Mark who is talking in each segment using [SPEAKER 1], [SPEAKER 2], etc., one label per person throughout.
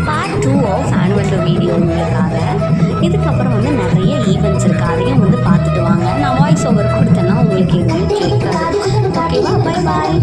[SPEAKER 1] Part 2 of annual day video உங்களுக்காக. இதுக்கப்புறம் வந்து நிறைய ஈவெண்ட்ஸ் இருக்குது, அதையும் வந்து பார்த்துட்டு வாங்க. நான் வாய்ஸ் ஓவர் கொடுத்தேன்னா உங்களுக்கு எதுவும் கேட்காது. ஓகேவா? Bye bye.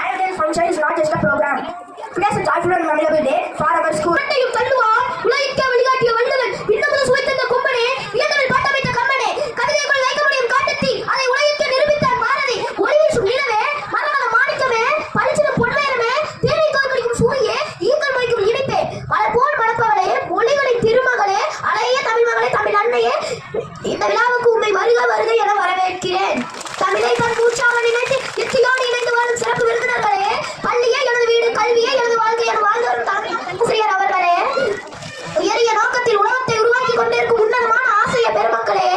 [SPEAKER 2] Annual function is not just a program. Today is a joyful and memorable day for our school. இந்த விழாவுக்கு உண்மை வருக வருக என வரவேற்கிறேன். தமிழை தன் மூச்சாக நினைத்து இசையோடு இணைந்து வாழும் சிறப்பு விருந்தினர்களே, பள்ளியே எனது வீடு, கல்வியே எனது வாழ்க்கை என வாழ்ந்து வரும் ஆசிரியர் அவர்களே, உயரிய நோக்கத்தில் உலகத்தை உருவாக்கி கொண்டிருக்கும் உன்னதமான ஆசிரியர் பெருமக்களே,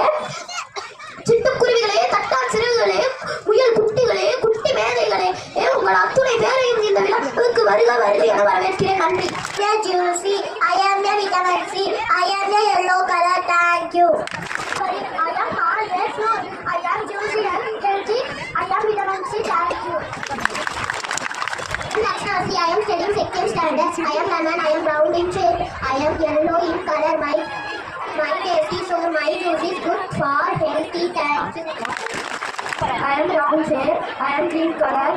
[SPEAKER 2] சிட்டுக்குருவிகளே, தட்டான் சிறுகளே, முயல் குட்டிகளே, குட்டி மேதைகளே, உங்கள் அத்துணை பேரையும் இந்த விழாவுக்கு வருக வருக என வரவேற்கிறேன். நன்றி. I am the vitamin C. I am the yellow color. Thank you. I am always known. I am juicy and healthy. I am vitamin C. Thank you. Lakshmi, I am studying second standard. I am lemon. I am brown in shape. I am yellow in color. My taste is so my juice is good for healthy. Thank you. I am brown shape. I am green color.